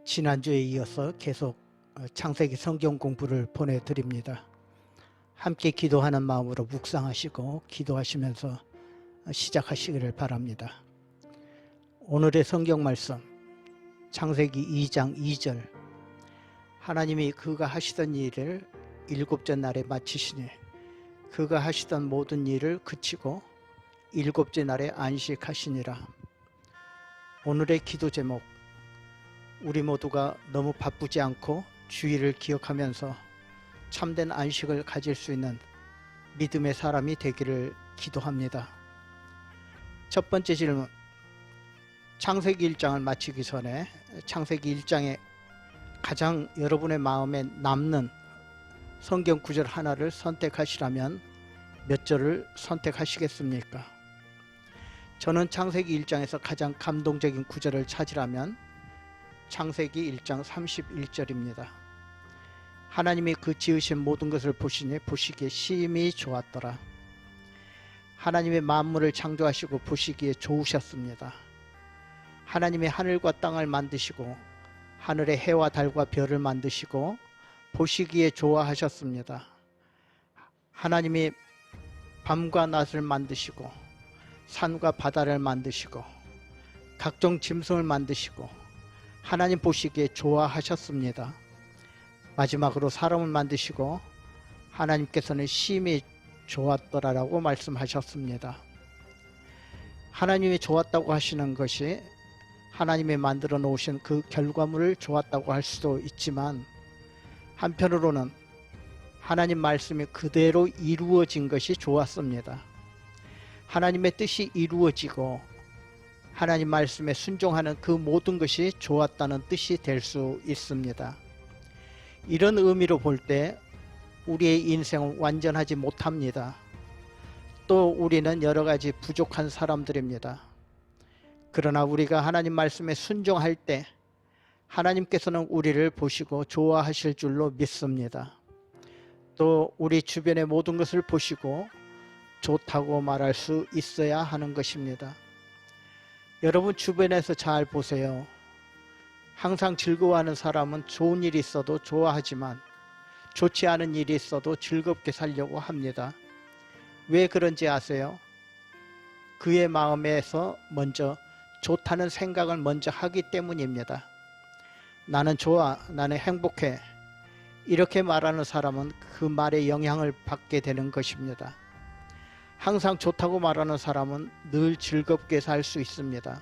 지난주에 이어서 계속 창세기 성경 공부를 보내드립니다. 함께 기도하는 마음으로 묵상하시고 기도하시면서 시작하시기를 바랍니다. 오늘의 성경 말씀 창세기 2장 2절 하나님이 그가 하시던 일을 일곱째 날에 마치시니 그가 하시던 모든 일을 그치고 일곱째 날에 안식하시니라. 오늘의 기도 제목 우리 모두가 너무 바쁘지 않고 주일을 기억하면서 참된 안식을 가질 수 있는 믿음의 사람이 되기를 기도합니다. 첫 번째 질문, 창세기 1장을 마치기 전에 창세기 1장에 가장 여러분의 마음에 남는 성경 구절 하나를 선택하시라면 몇 절을 선택하시겠습니까? 저는 창세기 1장에서 가장 감동적인 구절을 찾으라면 창세기 1장 31절입니다. 하나님이 그 지으신 모든 것을 보시니 보시기에 심히 좋았더라. 하나님의 만물을 창조하시고 보시기에 좋으셨습니다. 하나님이 하늘과 땅을 만드시고 하늘의 해와 달과 별을 만드시고 보시기에 좋아하셨습니다. 하나님이 밤과 낮을 만드시고 산과 바다를 만드시고 각종 짐승을 만드시고 하나님 보시기에 좋아하셨습니다. 마지막으로 사람을 만드시고 하나님께서는 심히 좋았더라라고 말씀하셨습니다. 하나님이 좋았다고 하시는 것이 하나님이 만들어 놓으신 그 결과물을 좋았다고 할 수도 있지만 한편으로는 하나님 말씀이 그대로 이루어진 것이 좋았습니다. 하나님의 뜻이 이루어지고 하나님 말씀에 순종하는 그 모든 것이 좋았다는 뜻이 될 수 있습니다. 이런 의미로 볼 때 우리의 인생은 완전하지 못합니다. 또 우리는 여러 가지 부족한 사람들입니다. 그러나 우리가 하나님 말씀에 순종할 때 하나님께서는 우리를 보시고 좋아하실 줄로 믿습니다. 또 우리 주변의 모든 것을 보시고 좋다고 말할 수 있어야 하는 것입니다. 여러분 주변에서 잘 보세요. 항상 즐거워하는 사람은 좋은 일이 있어도 좋아하지만 좋지 않은 일이 있어도 즐겁게 살려고 합니다. 왜 그런지 아세요? 그의 마음에서 먼저 좋다는 생각을 먼저 하기 때문입니다. 나는 좋아, 나는 행복해, 이렇게 말하는 사람은 그 말에 영향을 받게 되는 것입니다. 항상 좋다고 말하는 사람은 늘 즐겁게 살 수 있습니다.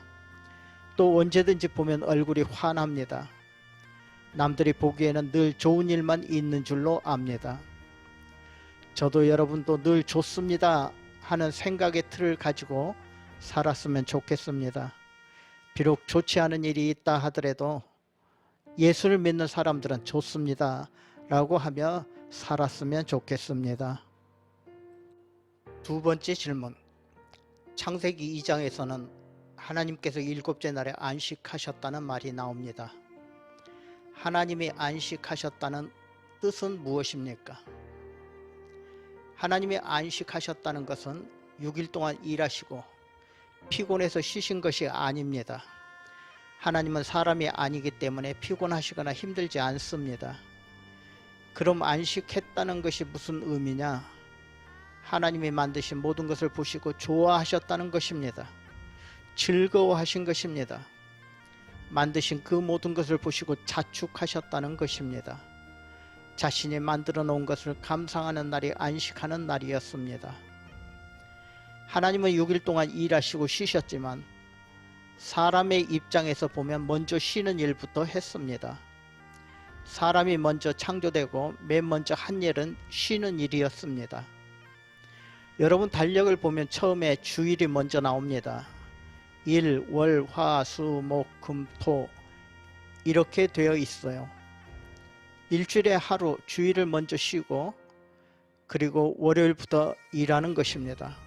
또 언제든지 보면 얼굴이 환합니다. 남들이 보기에는 늘 좋은 일만 있는 줄로 압니다. 저도 여러분도 늘 좋습니다 하는 생각의 틀을 가지고 살았으면 좋겠습니다. 비록 좋지 않은 일이 있다 하더라도 예수를 믿는 사람들은 좋습니다 라고 하며 살았으면 좋겠습니다. 두 번째 질문, 창세기 2장에서는 하나님께서 일곱째 날에 안식하셨다는 말이 나옵니다. 하나님이 안식하셨다는 뜻은 무엇입니까? 하나님이 안식하셨다는 것은 6일 동안 일하시고 피곤해서 쉬신 것이 아닙니다. 하나님은 사람이 아니기 때문에 피곤하시거나 힘들지 않습니다. 그럼 안식했다는 것이 무슨 의미냐? 하나님이 만드신 모든 것을 보시고 좋아하셨다는 것입니다. 즐거워하신 것입니다. 만드신 그 모든 것을 보시고 자축하셨다는 것입니다. 자신이 만들어 놓은 것을 감상하는 날이 안식하는 날이었습니다. 하나님은 6일 동안 일하시고 쉬셨지만 사람의 입장에서 보면 먼저 쉬는 일부터 했습니다. 사람이 먼저 창조되고 맨 먼저 한 일은 쉬는 일이었습니다. 여러분 달력을 보면 처음에 주일이 먼저 나옵니다. 일, 월, 화, 수, 목, 금, 토 이렇게 되어 있어요. 일주일에 하루 주일을 먼저 쉬고 그리고 월요일부터 일하는 것입니다.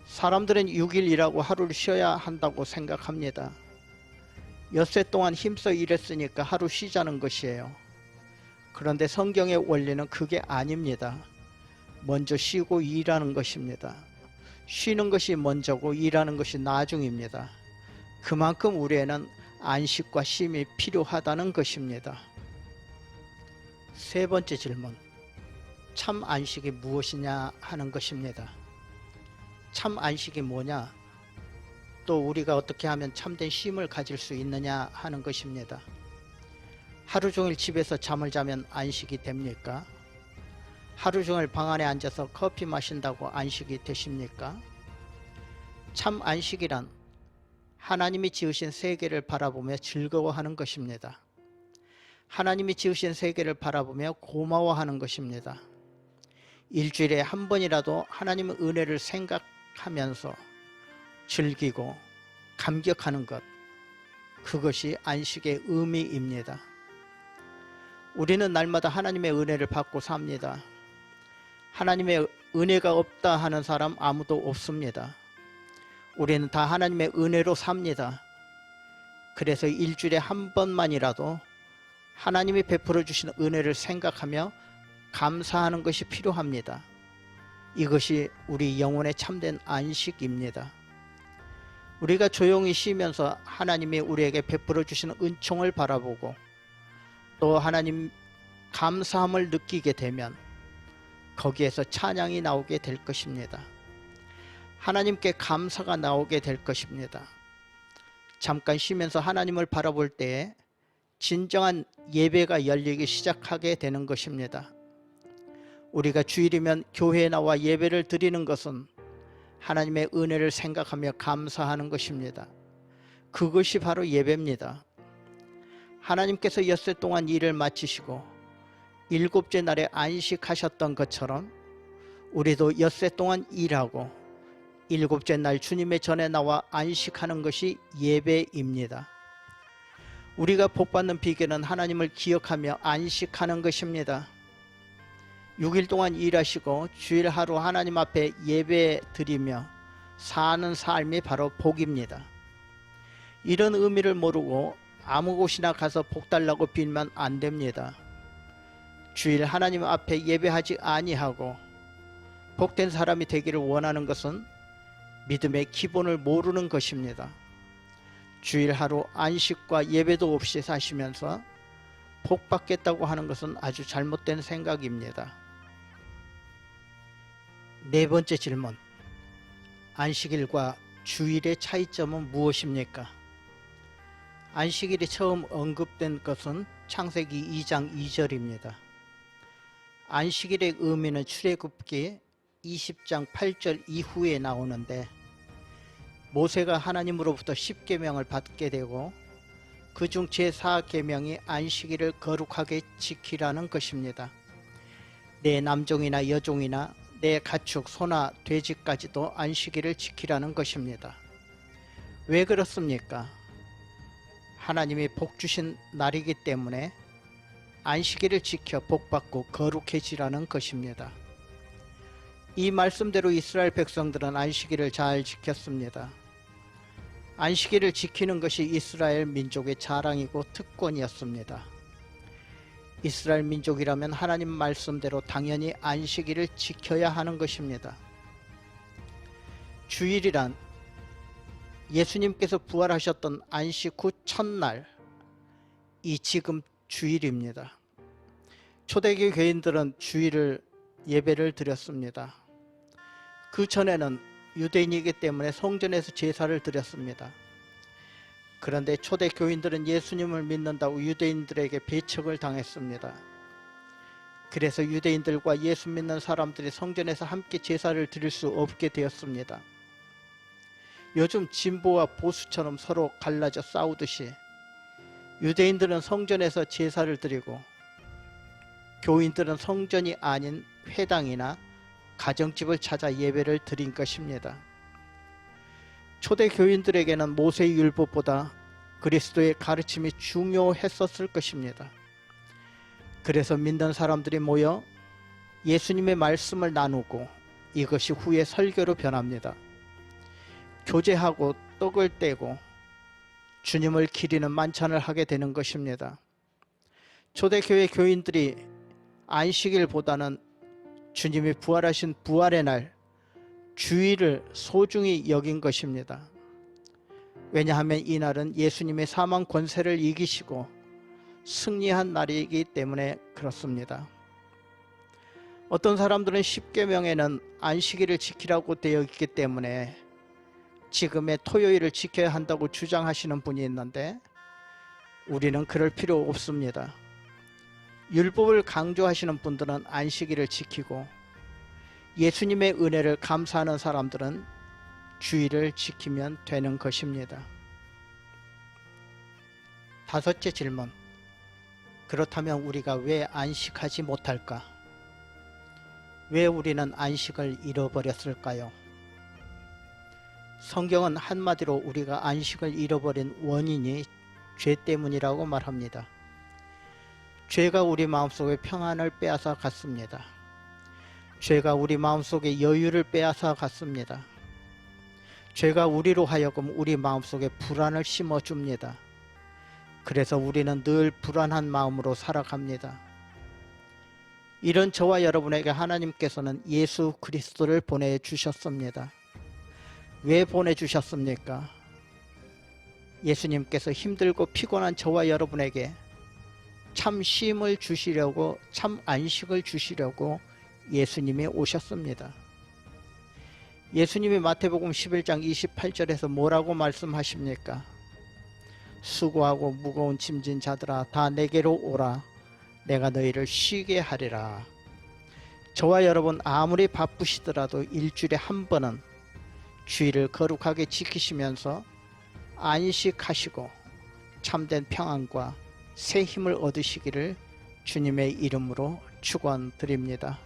사람들은 6일 일하고 하루를 쉬어야 한다고 생각합니다. 엿새 동안 힘써 일했으니까 하루 쉬자는 것이에요. 그런데 성경의 원리는 그게 아닙니다. 먼저 쉬고 일하는 것입니다. 쉬는 것이 먼저고 일하는 것이 나중입니다. 그만큼 우리에는 안식과 쉼이 필요하다는 것입니다. 세 번째 질문, 참 안식이 무엇이냐 하는 것입니다. 참 안식이 뭐냐? 또 우리가 어떻게 하면 참된 쉼을 가질 수 있느냐 하는 것입니다. 하루 종일 집에서 잠을 자면 안식이 됩니까? 하루 종일 방 안에 앉아서 커피 마신다고 안식이 되십니까? 참 안식이란 하나님이 지으신 세계를 바라보며 즐거워하는 것입니다. 하나님이 지으신 세계를 바라보며 고마워하는 것입니다. 일주일에 한 번이라도 하나님의 은혜를 생각하면서 즐기고 감격하는 것, 그것이 안식의 의미입니다. 우리는 날마다 하나님의 은혜를 받고 삽니다. 하나님의 은혜가 없다 하는 사람 아무도 없습니다. 우리는 다 하나님의 은혜로 삽니다. 그래서 일주일에 한 번만이라도 하나님이 베풀어 주신 은혜를 생각하며 감사하는 것이 필요합니다. 이것이 우리 영혼의 참된 안식입니다. 우리가 조용히 쉬면서 하나님이 우리에게 베풀어 주시는 은총을 바라보고 또 하나님 감사함을 느끼게 되면 거기에서 찬양이 나오게 될 것입니다. 하나님께 감사가 나오게 될 것입니다. 잠깐 쉬면서 하나님을 바라볼 때에 진정한 예배가 열리기 시작하게 되는 것입니다. 우리가 주일이면 교회에 나와 예배를 드리는 것은 하나님의 은혜를 생각하며 감사하는 것입니다. 그것이 바로 예배입니다. 하나님께서 엿새 동안 일을 마치시고 일곱째 날에 안식하셨던 것처럼 우리도 엿새 동안 일하고 일곱째 날 주님의 전에 나와 안식하는 것이 예배입니다. 우리가 복받는 비결은 하나님을 기억하며 안식하는 것입니다. 6일 동안 일하시고 주일 하루 하나님 앞에 예배 드리며 사는 삶이 바로 복입니다. 이런 의미를 모르고 아무 곳이나 가서 복 달라고 빌면 안 됩니다. 주일 하나님 앞에 예배하지 아니하고 복된 사람이 되기를 원하는 것은 믿음의 기본을 모르는 것입니다. 주일 하루 안식과 예배도 없이 사시면서 복 받겠다고 하는 것은 아주 잘못된 생각입니다. 네 번째 질문, 안식일과 주일의 차이점은 무엇입니까? 안식일이 처음 언급된 것은 창세기 2장 2절입니다. 안식일의 의미는 출애굽기 20장 8절 이후에 나오는데 모세가 하나님으로부터 10계명을 받게 되고 그중 제4계명이 안식일을 거룩하게 지키라는 것입니다. 내 남종이나 여종이나 내 가축, 소나 돼지까지도 안식일을 지키라는 것입니다. 왜 그렇습니까? 하나님이 복 주신 날이기 때문에 안식일을 지켜 복받고 거룩해지라는 것입니다. 이 말씀대로 이스라엘 백성들은 안식일을 잘 지켰습니다. 안식일을 지키는 것이 이스라엘 민족의 자랑이고 특권이었습니다. 이스라엘 민족이라면 하나님 말씀대로 당연히 안식일을 지켜야 하는 것입니다. 주일이란 예수님께서 부활하셨던 안식 후 첫날, 이 지금 주일입니다. 초대교회 교인들은 주일을 예배를 드렸습니다. 그 전에는 유대인이기 때문에 성전에서 제사를 드렸습니다. 그런데 초대 교인들은 예수님을 믿는다고 유대인들에게 배척을 당했습니다. 그래서 유대인들과 예수 믿는 사람들이 성전에서 함께 제사를 드릴 수 없게 되었습니다. 요즘 진보와 보수처럼 서로 갈라져 싸우듯이 유대인들은 성전에서 제사를 드리고 교인들은 성전이 아닌 회당이나 가정집을 찾아 예배를 드린 것입니다. 초대 교인들에게는 모세의 율법보다 그리스도의 가르침이 중요했었을 것입니다. 그래서 믿는 사람들이 모여 예수님의 말씀을 나누고 이것이 후에 설교로 변합니다. 교제하고 떡을 떼고 주님을 기리는 만찬을 하게 되는 것입니다. 초대교회 교인들이 안식일보다는 주님이 부활하신 부활의 날 주일을 소중히 여긴 것입니다. 왜냐하면 이날은 예수님의 사망 권세를 이기시고 승리한 날이기 때문에 그렇습니다. 어떤 사람들은 십계명에는 안식일을 지키라고 되어 있기 때문에 지금의 토요일을 지켜야 한다고 주장하시는 분이 있는데, 우리는 그럴 필요 없습니다. 율법을 강조하시는 분들은 안식일을 지키고, 예수님의 은혜를 감사하는 사람들은 주일을 지키면 되는 것입니다. 다섯째 질문. 그렇다면 우리가 왜 안식하지 못할까? 왜 우리는 안식을 잃어버렸을까요? 성경은 한마디로 우리가 안식을 잃어버린 원인이 죄 때문이라고 말합니다. 죄가 우리 마음속에 평안을 빼앗아 갔습니다. 죄가 우리 마음속에 여유를 빼앗아 갔습니다. 죄가 우리로 하여금 우리 마음속에 불안을 심어줍니다. 그래서 우리는 늘 불안한 마음으로 살아갑니다. 이런 저와 여러분에게 하나님께서는 예수 그리스도를 보내주셨습니다. 왜 보내주셨습니까? 예수님께서 힘들고 피곤한 저와 여러분에게 참 쉼을 주시려고, 참 안식을 주시려고 예수님이 오셨습니다. 예수님이 마태복음 11장 28절에서 뭐라고 말씀하십니까? 수고하고 무거운 짐진 자들아 다 내게로 오라, 내가 너희를 쉬게 하리라. 저와 여러분 아무리 바쁘시더라도 일주일에 한 번은 주일을 거룩하게 지키시면서 안식하시고 참된 평안과 새 힘을 얻으시기를 주님의 이름으로 축원드립니다.